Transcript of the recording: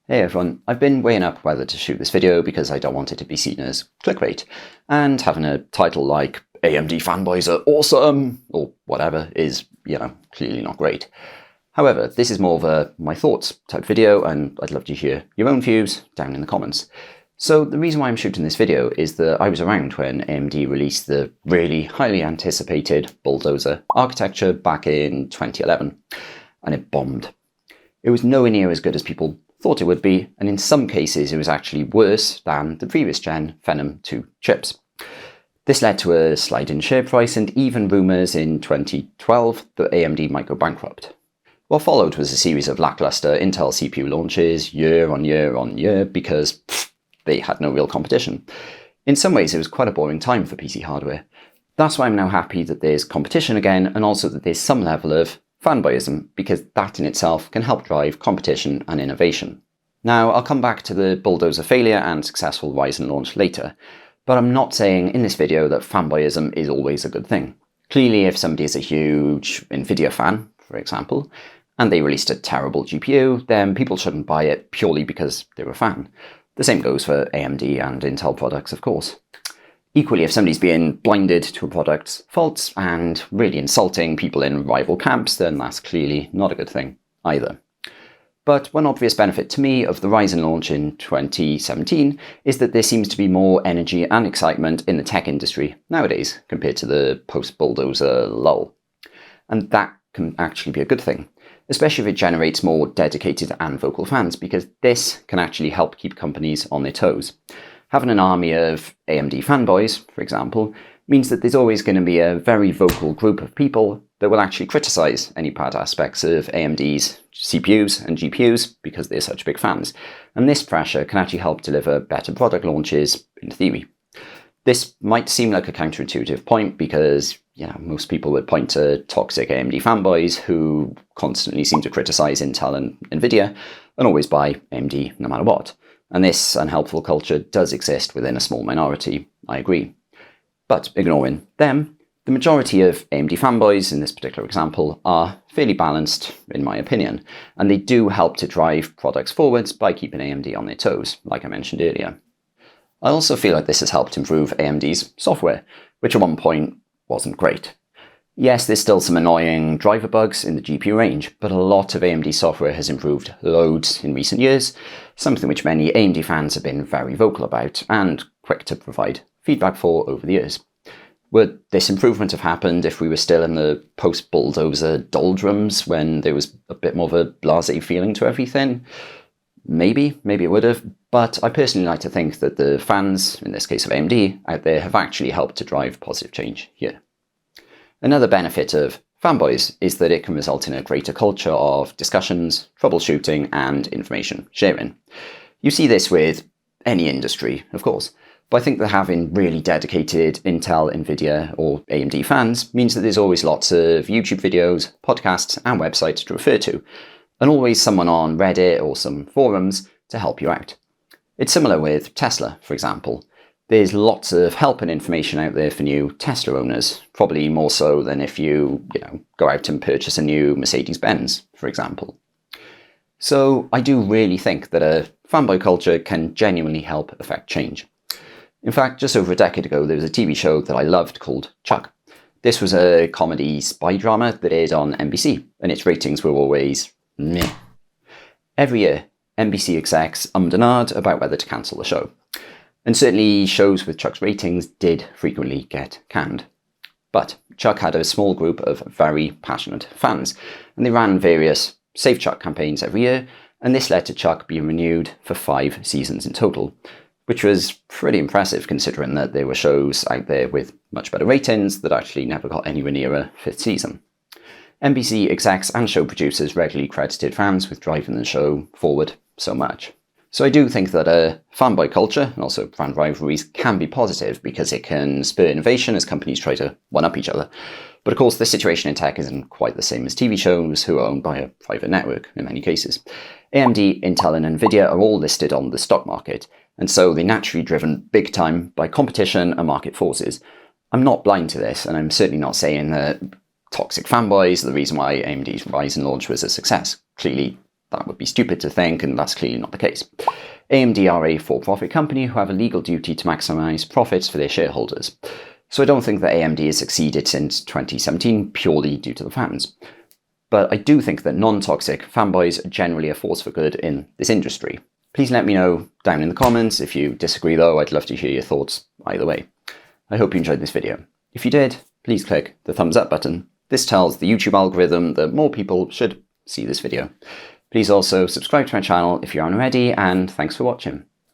Hey everyone, I've been weighing up whether to shoot this video because I don't want it to be seen as clickbait, and having a title like AMD Fanboys are awesome, or whatever, is, clearly not great. However, this is more of a my thoughts type video, and I'd love to hear your own views down in the comments. So the reason why I'm shooting this video is that I was around when AMD released the really highly anticipated Bulldozer architecture back in 2011, and it bombed. It was nowhere near as good as people thought it would be, and in some cases it was actually worse than the previous gen Phenom 2 chips. This led to a slide in share price and even rumours in 2012 that AMD might go bankrupt. What followed was a series of lacklustre Intel CPU launches year on year on year because they had no real competition. In some ways it was quite a boring time for PC hardware. That's why I'm now happy that there's competition again, and also that there's some level of fanboyism, because that in itself can help drive competition and innovation. Now, I'll come back to the Bulldozer failure and successful Ryzen launch later, but I'm not saying in this video that fanboyism is always a good thing. Clearly, if somebody is a huge NVIDIA fan, for example, and they released a terrible GPU, then people shouldn't buy it purely because they're a fan. The same goes for AMD and Intel products, of course. Equally, if somebody's being blinded to a product's faults and really insulting people in rival camps, then that's clearly not a good thing either. But one obvious benefit to me of the Ryzen launch in 2017 is that there seems to be more energy and excitement in the tech industry nowadays compared to the post-Bulldozer lull. And that can actually be a good thing, especially if it generates more dedicated and vocal fans, because this can actually help keep companies on their toes. Having an army of AMD fanboys, for example, means that there's always going to be a very vocal group of people that will actually criticise any bad aspects of AMD's CPUs and GPUs because they're such big fans. And this pressure can actually help deliver better product launches in theory. This might seem like a counterintuitive point because, most people would point to toxic AMD fanboys who constantly seem to criticise Intel and NVIDIA and always buy AMD no matter what. And this unhelpful culture does exist within a small minority, I agree. But ignoring them, the majority of AMD fanboys in this particular example are fairly balanced, in my opinion, and they do help to drive products forwards by keeping AMD on their toes, like I mentioned earlier. I also feel like this has helped improve AMD's software, which at one point wasn't great. Yes, there's still some annoying driver bugs in the GPU range, but a lot of AMD software has improved loads in recent years, something which many AMD fans have been very vocal about and quick to provide feedback for over the years. Would this improvement have happened if we were still in the post-Bulldozer doldrums when there was a bit more of a blasé feeling to everything? Maybe it would have, but I personally like to think that the fans, in this case of AMD, out there have actually helped to drive positive change here. Another benefit of fanboys is that it can result in a greater culture of discussions, troubleshooting, and information sharing. You see this with any industry, of course, but I think that having really dedicated Intel, NVIDIA, or AMD fans means that there's always lots of YouTube videos, podcasts, and websites to refer to, and always someone on Reddit or some forums to help you out. It's similar with Tesla, for example. There's lots of help and information out there for new Tesla owners, probably more so than if you go out and purchase a new Mercedes-Benz, for example. So I do really think that a fanboy culture can genuinely help affect change. In fact, just over a decade ago, there was a TV show that I loved called Chuck. This was a comedy spy drama that aired on NBC, and its ratings were always meh. Every year, NBC execs ummed and ahed about whether to cancel the show. And certainly shows with Chuck's ratings did frequently get canned. But Chuck had a small group of very passionate fans, and they ran various Save Chuck campaigns every year, and this led to Chuck being renewed for 5 seasons in total, which was pretty impressive considering that there were shows out there with much better ratings that actually never got anywhere near a 5th season. NBC execs and show producers regularly credited fans with driving the show forward so much. So I do think that a fanboy culture, and also fan rivalries, can be positive because it can spur innovation as companies try to one-up each other. But of course, the situation in tech isn't quite the same as TV shows, who are owned by a private network in many cases. AMD, Intel, and NVIDIA are all listed on the stock market, and so they're naturally driven big time by competition and market forces. I'm not blind to this, and I'm certainly not saying that toxic fanboys are the reason why AMD's Ryzen launch was a success. Clearly, that would be stupid to think, and that's clearly not the case. AMD are a for-profit company who have a legal duty to maximize profits for their shareholders. So I don't think that AMD has succeeded since 2017 purely due to the fans. But I do think that non-toxic fanboys are generally a force for good in this industry. Please let me know down in the comments. If you disagree though, I'd love to hear your thoughts either way. I hope you enjoyed this video. If you did, please click the thumbs up button. This tells the YouTube algorithm that more people should see this video. Please also subscribe to my channel if you aren't already, and thanks for watching.